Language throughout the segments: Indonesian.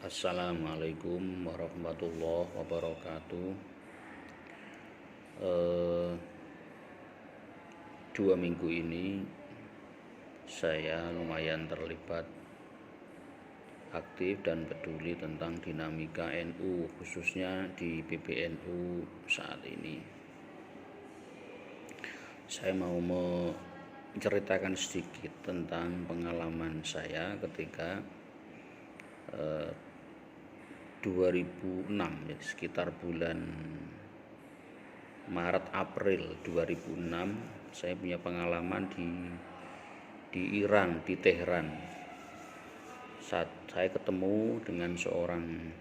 Assalamualaikum warahmatullahi wabarakatuh. Eh, 2 minggu ini saya lumayan terlibat aktif dan peduli tentang dinamika NU, khususnya di PBNU saat ini. Saya mau menceritakan sedikit tentang pengalaman saya ketika 2006, ya, sekitar bulan Maret April 2006 saya punya pengalaman di Iran, di Teheran. Saat saya ketemu dengan seorang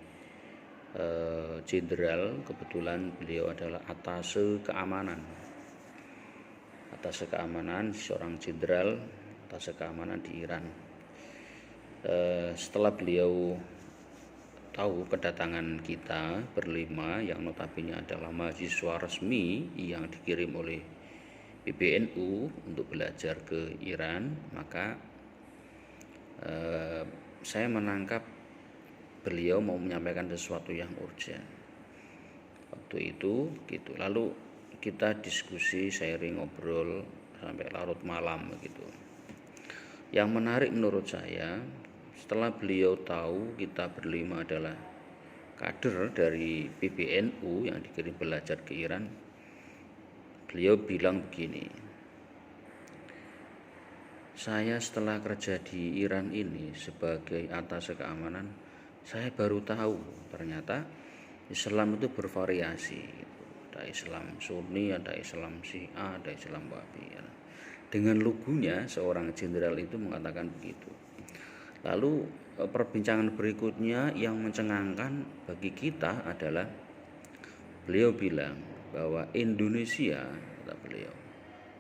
jenderal, kebetulan beliau adalah atase keamanan, seorang jenderal atase keamanan di Iran. Setelah beliau tahu kedatangan kita berlima yang notabene adalah mahasiswa resmi yang dikirim oleh PBNU untuk belajar ke Iran, maka saya menangkap beliau mau menyampaikan sesuatu yang urgent. Waktu itu gitu, lalu kita diskusi, sharing, ngobrol sampai larut malam begitu. Yang menarik menurut saya, setelah beliau tahu kita berlima adalah kader dari PBNU yang dikirim belajar ke Iran, beliau bilang begini, saya setelah kerja di Iran ini sebagai atase keamanan, saya baru tahu ternyata Islam itu bervariasi. Ada Islam Sunni, ada Islam Syiah, ada Islam Wahabi. Dengan lugunya seorang jenderal itu mengatakan begitu. Lalu perbincangan berikutnya yang mencengangkan bagi kita adalah beliau bilang bahwa Indonesia, kata beliau,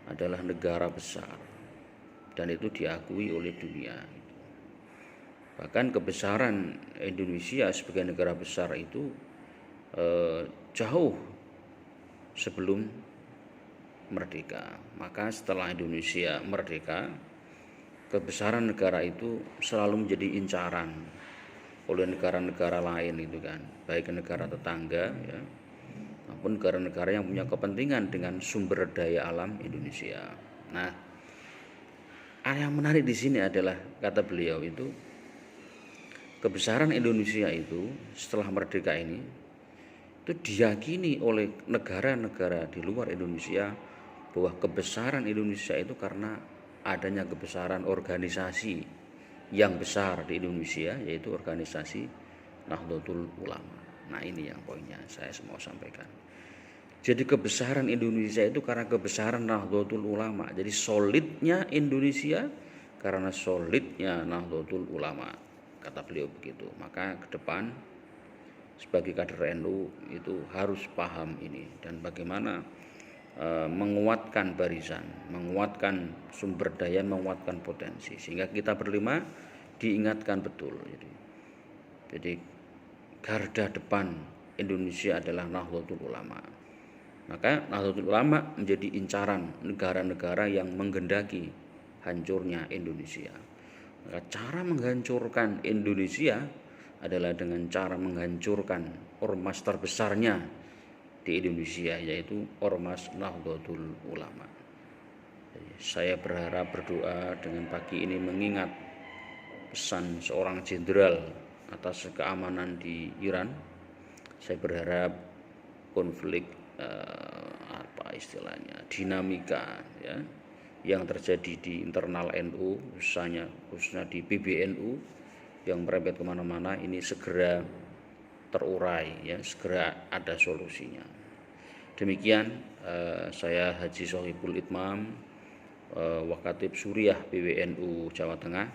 adalah negara besar dan itu diakui oleh dunia. Bahkan kebesaran Indonesia sebagai negara besar itu jauh sebelum merdeka. Maka setelah Indonesia merdeka, kebesaran negara itu selalu menjadi incaran oleh negara-negara lain itu kan, baik negara tetangga ya, maupun negara-negara yang punya kepentingan dengan sumber daya alam Indonesia. Nah, yang menarik di sini adalah kata beliau itu, kebesaran Indonesia itu setelah merdeka ini itu diyakini oleh negara-negara di luar Indonesia bahwa kebesaran Indonesia itu karena adanya kebesaran organisasi yang besar di Indonesia, yaitu organisasi Nahdlatul Ulama. Nah, ini yang poinnya saya mau sampaikan. Jadi kebesaran Indonesia itu karena kebesaran Nahdlatul Ulama. Jadi solidnya Indonesia karena solidnya Nahdlatul Ulama, kata beliau begitu. Maka ke depan sebagai kader NU itu harus paham ini dan bagaimana menguatkan barisan, menguatkan sumber daya, menguatkan potensi, sehingga kita berlima diingatkan betul. Jadi garda depan Indonesia adalah Nahdlatul Ulama. Maka Nahdlatul Ulama menjadi incaran negara-negara yang menggendaki hancurnya Indonesia. Maka cara menghancurkan Indonesia adalah dengan cara menghancurkan ormas terbesarnya di Indonesia, yaitu Ormas Nahdlatul Ulama. Jadi, saya berharap, berdoa dengan pagi ini mengingat pesan seorang jenderal atas keamanan di Iran. Saya berharap konflik dinamika ya, yang terjadi di internal NU, khususnya di PBNU yang merembet kemana-mana, ini segera terurai ya, segera ada solusinya. Demikian saya Haji Sohibul Itmam, Wakatib Suriah PBNU Jawa Tengah,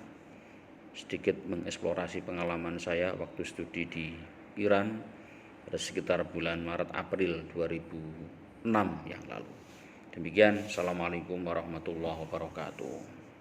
sedikit mengeksplorasi pengalaman saya waktu studi di Iran pada sekitar bulan Maret April 2006 yang lalu. Demikian, Assalamualaikum warahmatullahi wabarakatuh.